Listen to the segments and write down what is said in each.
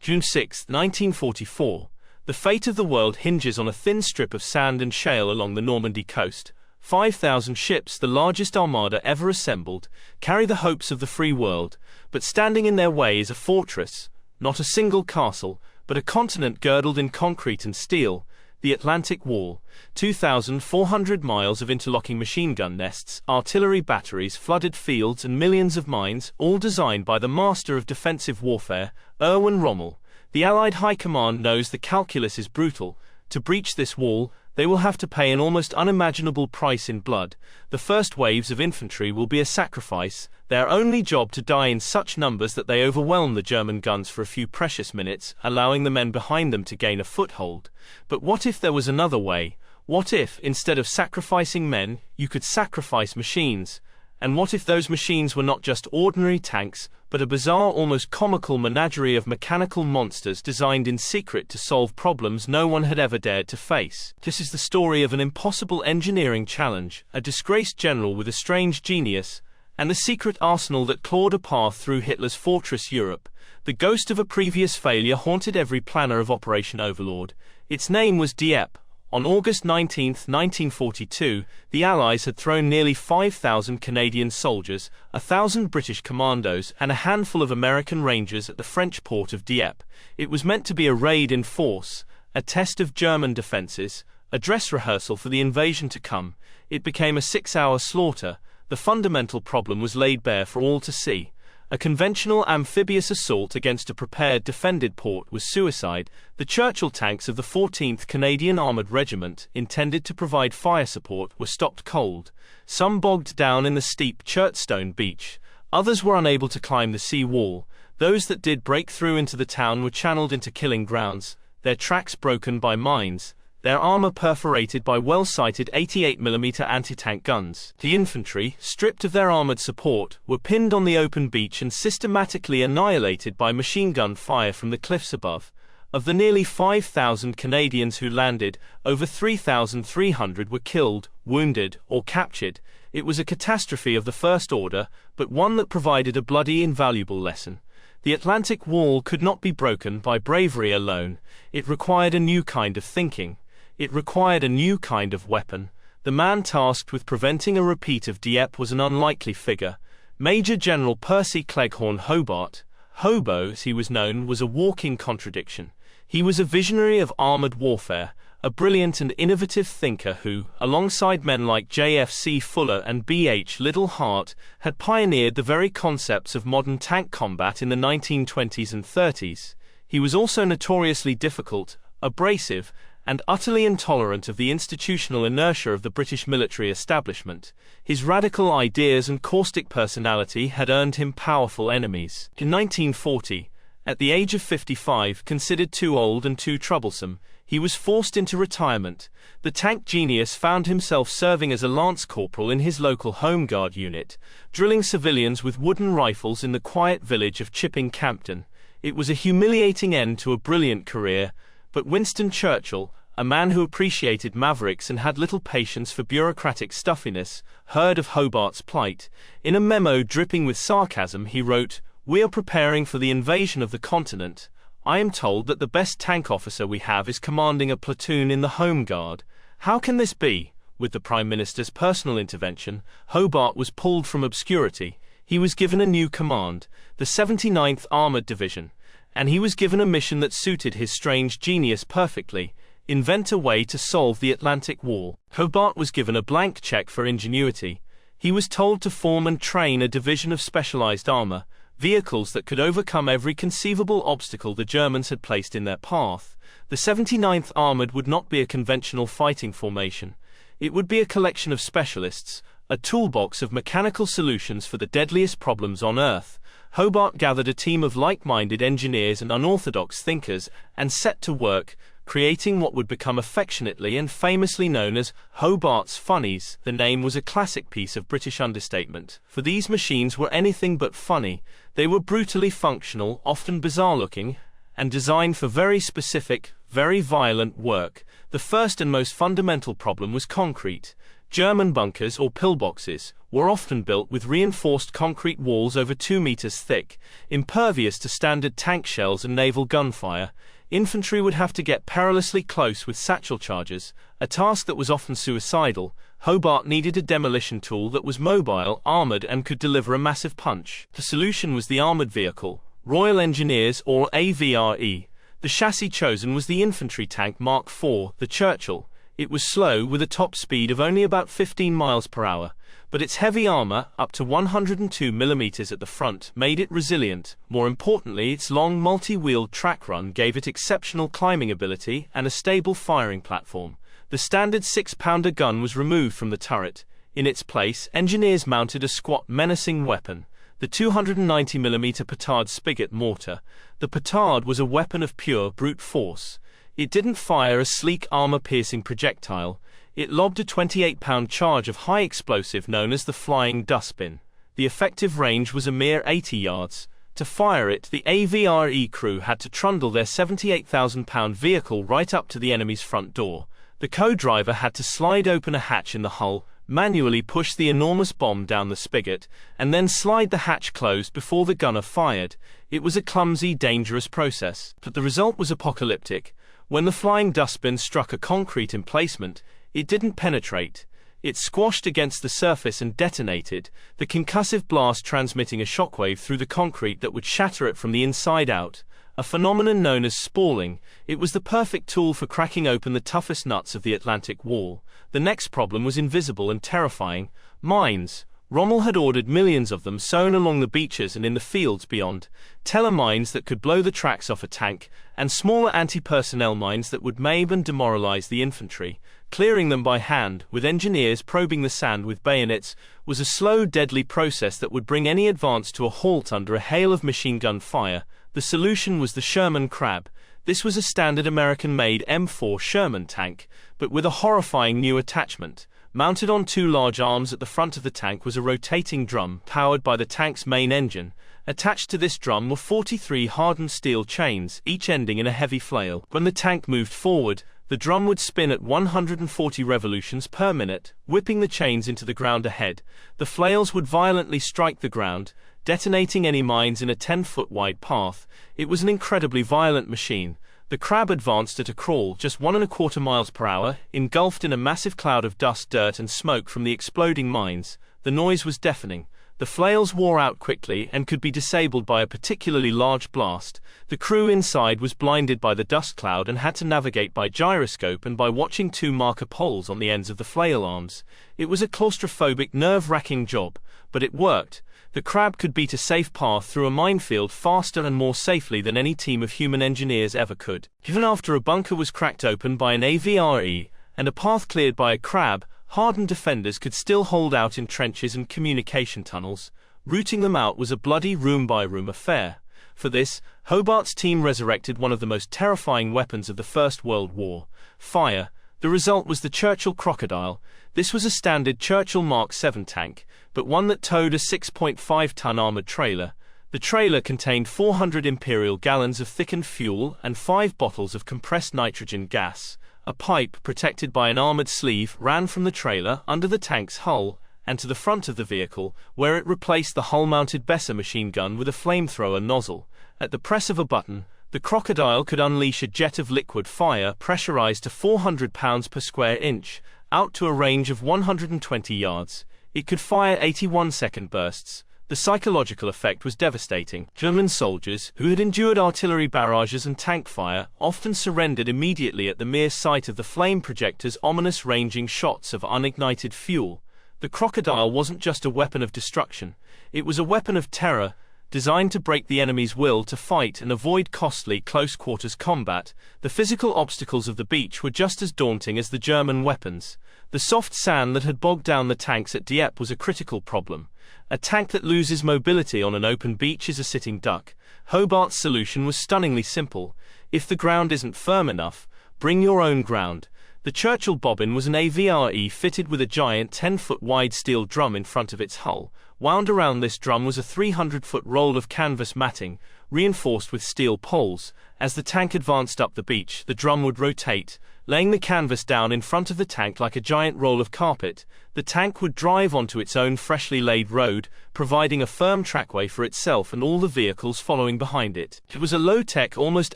June 6, 1944. The fate of the world hinges on a thin strip of sand and shale along the Normandy coast. 5,000 ships, the largest armada ever assembled, carry the hopes of the free world, but standing in their way is a fortress, not a single castle, but a continent girdled in concrete and steel, the Atlantic Wall. 2,400 miles of interlocking machine gun nests, artillery batteries, flooded fields, and millions of mines, all designed by the master of defensive warfare, Erwin Rommel. The Allied High Command knows the calculus is brutal. To breach this wall, they will have to pay an almost unimaginable price in blood. The first waves of infantry will be a sacrifice, their only job to die in such numbers that they overwhelm the German guns for a few precious minutes, allowing the men behind them to gain a foothold. But what if there was another way? What if, instead of sacrificing men, you could sacrifice machines? And what if those machines were not just ordinary tanks, but a bizarre, almost comical menagerie of mechanical monsters designed in secret to solve problems no one had ever dared to face? This is the story of an impossible engineering challenge, a disgraced general with a strange genius, and the secret arsenal that clawed a path through Hitler's fortress Europe. The ghost of a previous failure haunted every planner of Operation Overlord. Its name was Dieppe. On August 19, 1942, the Allies had thrown nearly 5,000 Canadian soldiers, 1,000 British commandos, and a handful of American Rangers at the French port of Dieppe. It was meant to be a raid in force, a test of German defenses, a dress rehearsal for the invasion to come. It became a 6-hour slaughter. The fundamental problem was laid bare for all to see. A conventional amphibious assault against a prepared defended port was suicide. The Churchill tanks of the 14th Canadian Armoured Regiment, intended to provide fire support, were stopped cold. Some bogged down in the steep Churchstone beach. Others were unable to climb the sea wall. Those that did break through into the town were channeled into killing grounds, their tracks broken by mines, their armor perforated by well-sighted 88mm anti-tank guns. The infantry, stripped of their armored support, were pinned on the open beach and systematically annihilated by machine gun fire from the cliffs above. Of the nearly 5,000 Canadians who landed, over 3,300 were killed, wounded, or captured. It was a catastrophe of the first order, but one that provided a bloody invaluable lesson. The Atlantic Wall could not be broken by bravery alone. It required a new kind of thinking. It required a new kind of weapon. The man tasked with preventing a repeat of Dieppe was an unlikely figure. Major General Percy Hobart. Hobo, as he was known, was a walking contradiction. He was a visionary of armored warfare, a brilliant and innovative thinker who, alongside men like J.F.C. Fuller and B.H. Liddell Hart, had pioneered the very concepts of modern tank combat in the 1920s and 30s. He was also notoriously difficult, abrasive, and utterly intolerant of the institutional inertia of the British military establishment. His radical ideas and caustic personality had earned him powerful enemies. In 1940, at the age of 55, considered too old and too troublesome, he was forced into retirement. The tank genius found himself serving as a lance corporal in his local Home Guard unit, drilling civilians with wooden rifles in the quiet village of Chipping Campden. It was a humiliating end to a brilliant career, but Winston Churchill, a man who appreciated mavericks and had little patience for bureaucratic stuffiness, heard of Hobart's plight. In a memo dripping with sarcasm he wrote, "We are preparing for the invasion of the continent. I am told that the best tank officer we have is commanding a platoon in the Home Guard. How can this be?" With the Prime Minister's personal intervention, Hobart was pulled from obscurity. He was given a new command, the 79th Armoured Division, and he was given a mission that suited his strange genius perfectly: invent a way to solve the Atlantic Wall. Hobart was given a blank check for ingenuity. He was told to form and train a division of specialized armor, vehicles that could overcome every conceivable obstacle the Germans had placed in their path. The 79th Armored would not be a conventional fighting formation. It would be a collection of specialists, a toolbox of mechanical solutions for the deadliest problems on Earth. Hobart gathered a team of like-minded engineers and unorthodox thinkers and set to work, creating what would become affectionately and famously known as Hobart's Funnies. The name was a classic piece of British understatement, for these machines were anything but funny. They were brutally functional, often bizarre-looking, and designed for very specific, very violent work. The first and most fundamental problem was concrete. German bunkers, or pillboxes, were often built with reinforced concrete walls over 2 meters thick, impervious to standard tank shells and naval gunfire. Infantry would have to get perilously close with satchel charges, a task that was often suicidal. Hobart needed a demolition tool that was mobile, armored, and could deliver a massive punch. The solution was the armored vehicle, Royal Engineers, or AVRE. The chassis chosen was the infantry tank Mark IV, the Churchill. It was slow, with a top speed of only about 15 miles per hour, but its heavy armor, up to 102 mm at the front, made it resilient. More importantly, its long multi-wheeled track run gave it exceptional climbing ability and a stable firing platform. The standard 6-pounder gun was removed from the turret. In its place, engineers mounted a squat, menacing weapon, the 290 mm petard spigot mortar. The petard was a weapon of pure brute force. It didn't fire a sleek armor-piercing projectile. It lobbed a 28-pound charge of high explosive known as the flying Dustbin. The effective range was a mere 80 yards. To fire it, the AVRE crew had to trundle their 78,000-pound vehicle right up to the enemy's front door. The co-driver had to slide open a hatch in the hull, manually push the enormous bomb down the spigot, and then slide the hatch closed before the gunner fired. It was a clumsy, dangerous process, but the result was apocalyptic. When the flying Dustbin struck a concrete emplacement, it didn't penetrate. It squashed against the surface and detonated, the concussive blast transmitting a shockwave through the concrete that would shatter it from the inside out. A phenomenon known as spalling, it was the perfect tool for cracking open the toughest nuts of the Atlantic Wall. The next problem was invisible and terrifying: mines. Rommel had ordered millions of them sown along the beaches and in the fields beyond, teller mines that could blow the tracks off a tank, and smaller anti-personnel mines that would maim and demoralize the infantry. Clearing them by hand, with engineers probing the sand with bayonets, was a slow, deadly process that would bring any advance to a halt under a hail of machine gun fire. The solution was the Sherman Crab. This was a standard American-made M4 Sherman tank, but with a horrifying new attachment. Mounted on 2 large arms at the front of the tank was a rotating drum powered by the tank's main engine. Attached to this drum were 43 hardened steel chains, each ending in a heavy flail. When the tank moved forward, the drum would spin at 140 revolutions per minute, whipping the chains into the ground ahead. The flails would violently strike the ground, detonating any mines in a 10-foot wide path. It was an incredibly violent machine. The Crab advanced at a crawl, just 1.25 miles per hour, engulfed in a massive cloud of dust, dirt, and smoke from the exploding mines. The noise was deafening. The flails wore out quickly and could be disabled by a particularly large blast. The crew inside was blinded by the dust cloud and had to navigate by gyroscope and by watching 2 marker poles on the ends of the flail arms. It was a claustrophobic, nerve-wracking job, but it worked. The Crab could beat a safe path through a minefield faster and more safely than any team of human engineers ever could. Even after a bunker was cracked open by an AVRE and a path cleared by a Crab, hardened defenders could still hold out in trenches and communication tunnels. Rooting them out was a bloody room-by-room affair. For this, Hobart's team resurrected one of the most terrifying weapons of the First World War: fire. The result was the Churchill Crocodile. This was a standard Churchill Mark VII tank, but one that towed a 6.5-ton armored trailer. The trailer contained 400 imperial gallons of thickened fuel and 5 bottles of compressed nitrogen gas. A pipe, protected by an armored sleeve, ran from the trailer under the tank's hull and to the front of the vehicle, where it replaced the hull-mounted Besser machine gun with a flamethrower nozzle. At the press of a button, the Crocodile could unleash a jet of liquid fire pressurized to 400 pounds per square inch, out to a range of 120 yards. It could fire 81-second bursts. The psychological effect was devastating. German soldiers, who had endured artillery barrages and tank fire, often surrendered immediately at the mere sight of the flame projector's ominous ranging shots of unignited fuel. The Crocodile wasn't just a weapon of destruction. It was a weapon of terror, designed to break the enemy's will to fight and avoid costly close-quarters combat. The physical obstacles of the beach were just as daunting as the German weapons. The soft sand that had bogged down the tanks at Dieppe was a critical problem. A tank that loses mobility on an open beach is a sitting duck. Hobart's solution was stunningly simple. If the ground isn't firm enough, bring your own ground. The Churchill bobbin was an AVRE fitted with a giant 10-foot wide steel drum in front of its hull. Wound around this drum was a 300-foot roll of canvas matting, reinforced with steel poles. As the tank advanced up the beach, the drum would rotate, laying the canvas down in front of the tank like a giant roll of carpet. The tank would drive onto its own freshly laid road, providing a firm trackway for itself and all the vehicles following behind it. It was a low-tech, almost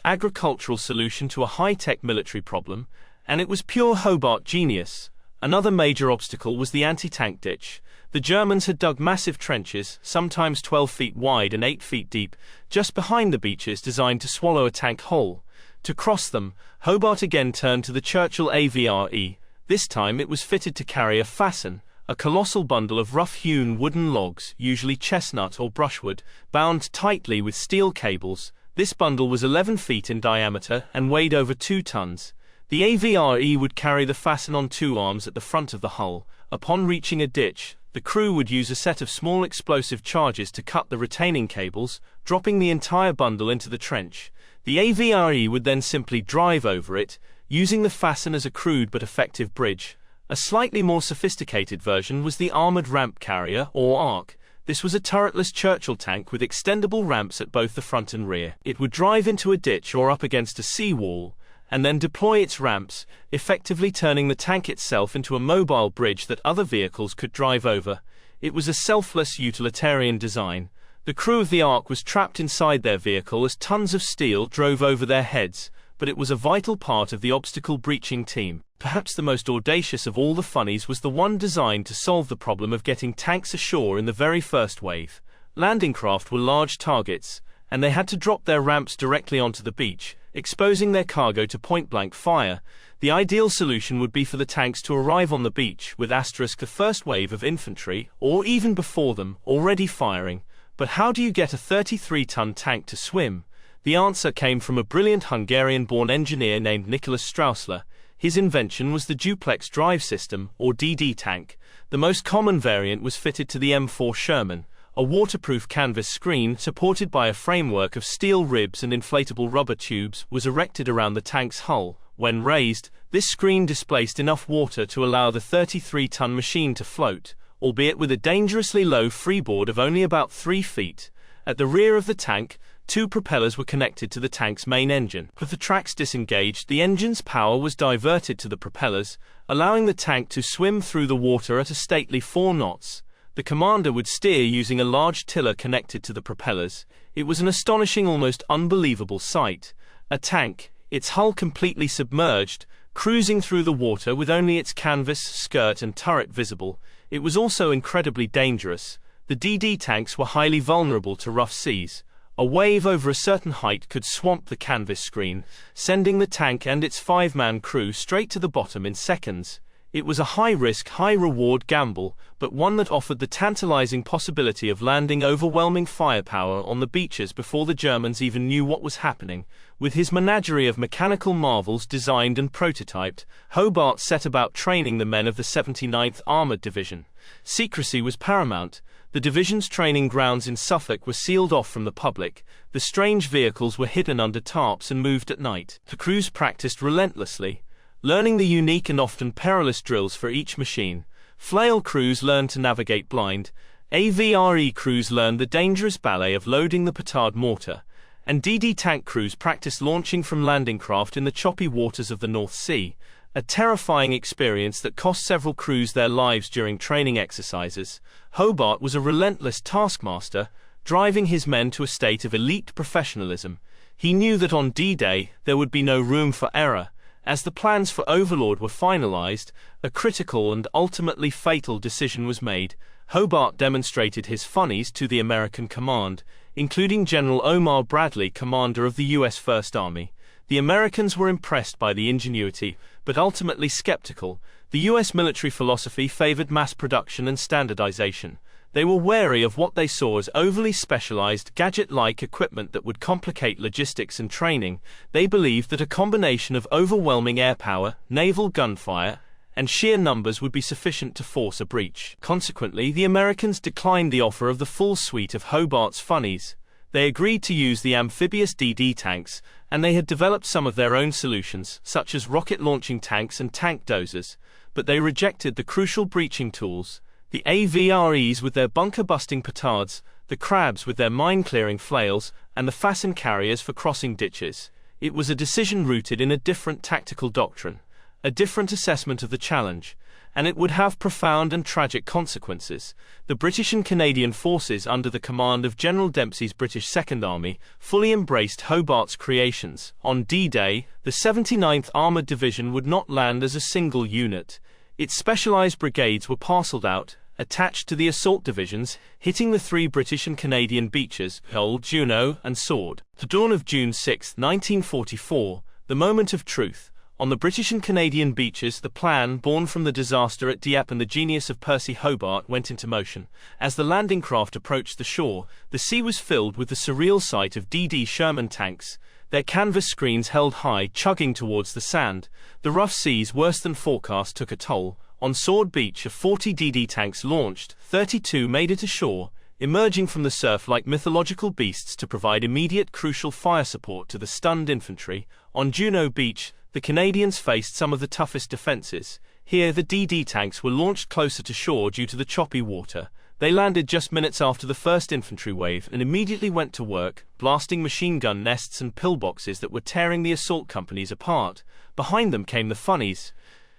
agricultural solution to a high-tech military problem, and it was pure Hobart genius. Another major obstacle was the anti-tank ditch. The Germans had dug massive trenches, sometimes 12 feet wide and 8 feet deep, just behind the beaches designed to swallow a tank whole. To cross them, Hobart again turned to the Churchill AVRE. This time it was fitted to carry a fasten, a colossal bundle of rough-hewn wooden logs, usually chestnut or brushwood, bound tightly with steel cables. This bundle was 11 feet in diameter and weighed over 2 tons. The AVRE would carry the fasten on 2 arms at the front of the hull. Upon reaching a ditch, the crew would use a set of small explosive charges to cut the retaining cables, dropping the entire bundle into the trench. The AVRE would then simply drive over it, using the fasten as a crude but effective bridge. A slightly more sophisticated version was the Armoured Ramp Carrier, or ARC. This was a turretless Churchill tank with extendable ramps at both the front and rear. It would drive into a ditch or up against a seawall, and then deploy its ramps, effectively turning the tank itself into a mobile bridge that other vehicles could drive over. It was a selfless utilitarian design. The crew of the Ark was trapped inside their vehicle as tons of steel drove over their heads, but it was a vital part of the obstacle-breaching team. Perhaps the most audacious of all the Funnies was the one designed to solve the problem of getting tanks ashore in the very first wave. Landing craft were large targets, and they had to drop their ramps directly onto the beach, exposing their cargo to point-blank fire. The ideal solution would be for the tanks to arrive on the beach with the first wave of infantry, or even before them, already firing. But how do you get a 33-ton tank to swim? The answer came from a brilliant Hungarian-born engineer named Nicholas Straussler. His invention was the duplex drive system, or DD tank. The most common variant was fitted to the M4 Sherman. A waterproof canvas screen, supported by a framework of steel ribs and inflatable rubber tubes, was erected around the tank's hull. When raised, this screen displaced enough water to allow the 33-ton machine to float, albeit with a dangerously low freeboard of only about 3 feet. At the rear of the tank, 2 propellers were connected to the tank's main engine. With the tracks disengaged, the engine's power was diverted to the propellers, allowing the tank to swim through the water at a stately 4 knots. The commander would steer using a large tiller connected to the propellers. It was an astonishing, almost unbelievable sight. A tank, its hull completely submerged, cruising through the water with only its canvas, skirt and turret visible. It was also incredibly dangerous. The DD tanks were highly vulnerable to rough seas. A wave over a certain height could swamp the canvas screen, sending the tank and its 5-man crew straight to the bottom in seconds. It was a high-risk, high-reward gamble, but one that offered the tantalizing possibility of landing overwhelming firepower on the beaches before the Germans even knew what was happening. With his menagerie of mechanical marvels designed and prototyped, Hobart set about training the men of the 79th Armoured Division. Secrecy was paramount. The division's training grounds in Suffolk were sealed off from the public. The strange vehicles were hidden under tarps and moved at night. The crews practiced relentlessly, learning the unique and often perilous drills for each machine. Flail crews learned to navigate blind, AVRE crews learned the dangerous ballet of loading the petard mortar, and DD tank crews practiced launching from landing craft in the choppy waters of the North Sea, a terrifying experience that cost several crews their lives during training exercises. Hobart was a relentless taskmaster, driving his men to a state of elite professionalism. He knew that on D-Day there would be no room for error. As the plans for Overlord were finalized, a critical and ultimately fatal decision was made. Hobart demonstrated his funnies to the American command, including General Omar Bradley, commander of the U.S. First Army. The Americans were impressed by the ingenuity, but ultimately skeptical. The U.S. military philosophy favored mass production and standardization. They were wary of what they saw as overly specialized, gadget-like equipment that would complicate logistics and training. They believed that a combination of overwhelming air power, naval gunfire, and sheer numbers would be sufficient to force a breach. Consequently, the Americans declined the offer of the full suite of Hobart's funnies. They agreed to use the amphibious DD tanks, and they had developed some of their own solutions, such as rocket-launching tanks and tank dozers, but they rejected the crucial breaching tools, the AVREs with their bunker-busting petards, the Crabs with their mine-clearing flails, and the fasten carriers for crossing ditches. It was a decision rooted in a different tactical doctrine, a different assessment of the challenge, and it would have profound and tragic consequences. The British and Canadian forces under the command of General Dempsey's British Second Army fully embraced Hobart's creations. On D-Day, the 79th Armoured Division would not land as a single unit. Its specialised brigades were parcelled out, attached to the assault divisions, hitting the three British and Canadian beaches, Hull, Juno, and Sword. The dawn of June 6, 1944, the moment of truth. On the British and Canadian beaches, the plan, born from the disaster at Dieppe and the genius of Percy Hobart, went into motion. As the landing craft approached the shore, the sea was filled with the surreal sight of DD Sherman tanks, their canvas screens held high, chugging towards the sand. The rough seas, worse than forecast, took a toll. On Sword Beach, of 40 DD tanks launched, 32 made it ashore, emerging from the surf like mythological beasts to provide immediate crucial fire support to the stunned infantry. On Juno Beach, the Canadians faced some of the toughest defences. Here the DD tanks were launched closer to shore due to the choppy water. They landed just minutes after the first infantry wave and immediately went to work, blasting machine gun nests and pillboxes that were tearing the assault companies apart. Behind them came the Funnies.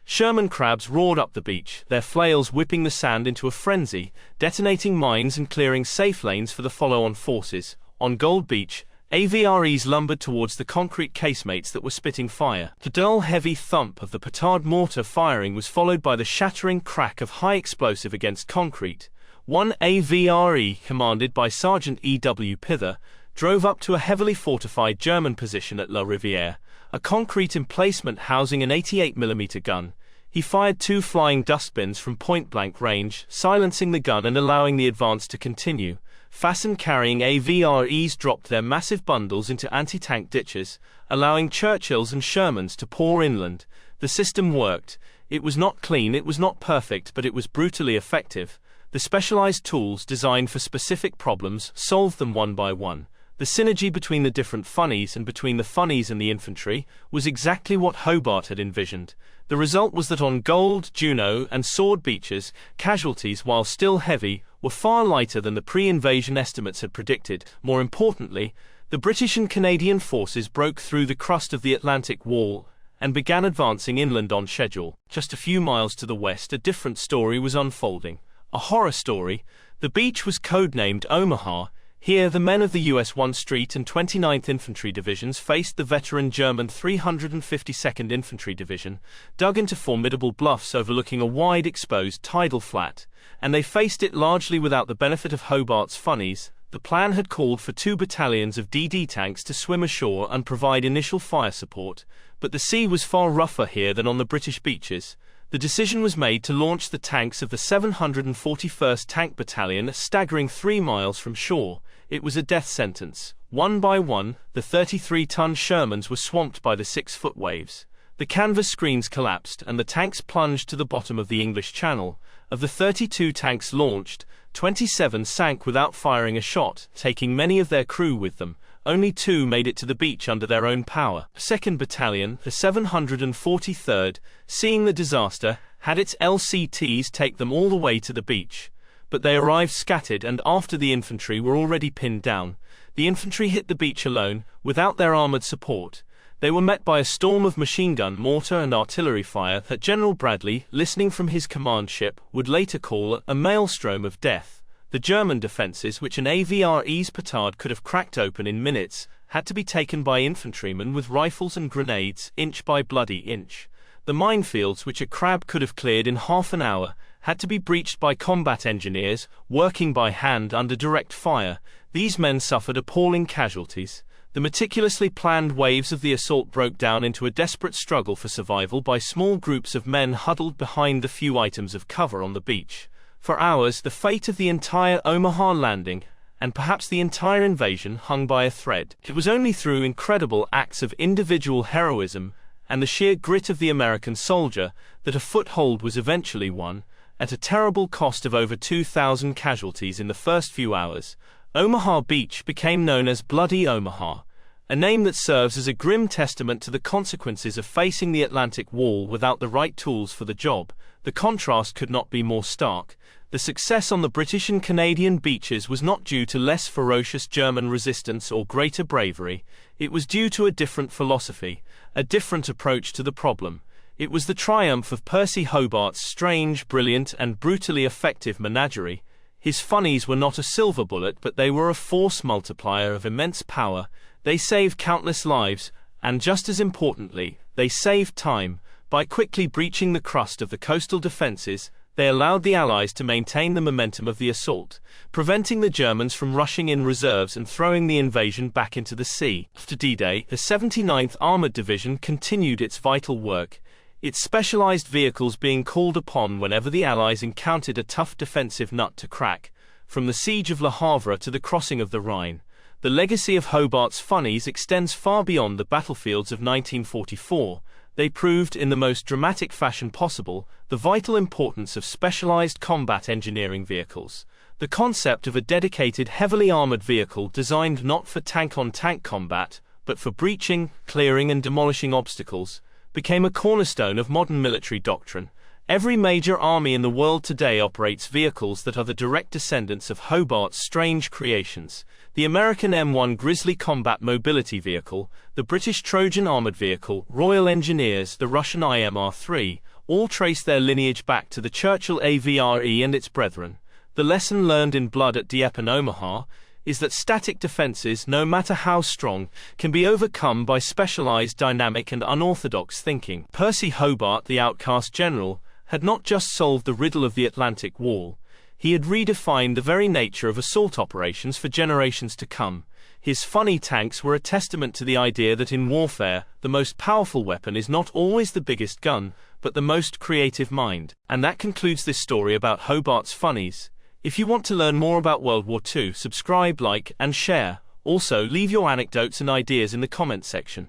Sherman Crabs roared up the beach, their flails whipping the sand into a frenzy, detonating mines and clearing safe lanes for the follow-on forces. On Gold Beach, AVREs lumbered towards the concrete casemates that were spitting fire. The dull, heavy thump of the petard mortar firing was followed by the shattering crack of high explosive against concrete. One AVRE, commanded by Sergeant E.W. Pither, drove up to a heavily fortified German position at La Riviere, a concrete emplacement housing an 88mm gun. He fired 2 flying dustbins from point-blank range, silencing the gun and allowing the advance to continue. Fasten-carrying AVREs dropped their massive bundles into anti-tank ditches, allowing Churchills and Shermans to pour inland. The system worked. It was not clean, it was not perfect, but it was brutally effective. The specialized tools designed for specific problems solved them one by one. The synergy between the different Funnies and between the Funnies and the infantry was exactly what Hobart had envisioned. The result was that on Gold, Juno, and Sword beaches, casualties, while still heavy, were far lighter than the pre-invasion estimates had predicted. More importantly, the British and Canadian forces broke through the crust of the Atlantic Wall and began advancing inland on schedule. Just a few miles to the west, a different story was unfolding. A horror story. The beach was codenamed Omaha. Here, the men of the US 1st Street and 29th Infantry Divisions faced the veteran German 352nd Infantry Division, dug into formidable bluffs overlooking a wide exposed tidal flat, and they faced it largely without the benefit of Hobart's Funnies. The plan had called for 2 battalions of DD tanks to swim ashore and provide initial fire support, but the sea was far rougher here than on the British beaches. The decision was made to launch the tanks of the 741st Tank Battalion a staggering 3 miles from shore. It was a death sentence. One by one, the 33-ton Shermans were swamped by the 6-foot waves. The canvas screens collapsed and the tanks plunged to the bottom of the English Channel. Of the 32 tanks launched, 27 sank without firing a shot, taking many of their crew with them. Only 2 made it to the beach under their own power. 2nd Battalion, the 743rd, seeing the disaster, had its LCTs take them all the way to the beach. But they arrived scattered, and after the infantry were already pinned down, the infantry hit the beach alone, without their armoured support. They were met by a storm of machine gun, mortar and artillery fire that General Bradley, listening from his command ship, would later call a maelstrom of death. The German defences, which an AVRE's petard could have cracked open in minutes, had to be taken by infantrymen with rifles and grenades, inch by bloody inch. The minefields, which a Crab could have cleared in half an hour, had to be breached by combat engineers, working by hand under direct fire. These men suffered appalling casualties. The meticulously planned waves of the assault broke down into a desperate struggle for survival by small groups of men huddled behind the few items of cover on the beach. For hours, the fate of the entire Omaha landing, and perhaps the entire invasion, hung by a thread. It was only through incredible acts of individual heroism and the sheer grit of the American soldier that a foothold was eventually won. At a terrible cost of over 2,000 casualties in the first few hours, Omaha Beach became known as Bloody Omaha, a name that serves as a grim testament to the consequences of facing the Atlantic Wall without the right tools for the job. The contrast could not be more stark. The success on the British and Canadian beaches was not due to less ferocious German resistance or greater bravery. It was due to a different philosophy, a different approach to the problem. It was the triumph of Percy Hobart's strange, brilliant, and brutally effective menagerie. His funnies were not a silver bullet, but they were a force multiplier of immense power. They saved countless lives, and just as importantly, they saved time. By quickly breaching the crust of the coastal defenses, they allowed the Allies to maintain the momentum of the assault, preventing the Germans from rushing in reserves and throwing the invasion back into the sea. After D-Day, the 79th Armoured Division continued its vital work, its specialized vehicles being called upon whenever the Allies encountered a tough defensive nut to crack. From the siege of Le Havre to the crossing of the Rhine, the legacy of Hobart's funnies extends far beyond the battlefields of 1944. They proved, in the most dramatic fashion possible, the vital importance of specialized combat engineering vehicles. The concept of a dedicated heavily armored vehicle designed not for tank-on-tank combat, but for breaching, clearing and demolishing obstacles, became a cornerstone of modern military doctrine. Every major army in the world today operates vehicles that are the direct descendants of Hobart's strange creations. The American M1 Grizzly Combat Mobility Vehicle, the British Trojan Armored Vehicle, Royal Engineers, the Russian IMR-3, all trace their lineage back to the Churchill AVRE and its brethren. The lesson learned in blood at Dieppe and Omaha is that static defenses, no matter how strong, can be overcome by specialized, dynamic and unorthodox thinking. Percy Hobart, the outcast general, had not just solved the riddle of the Atlantic Wall, he had redefined the very nature of assault operations for generations to come. His funny tanks were a testament to the idea that in warfare, the most powerful weapon is not always the biggest gun, but the most creative mind. And that concludes this story about Hobart's funnies. If you want to learn more about World War II, subscribe, like, and share. Also, leave your anecdotes and ideas in the comment section.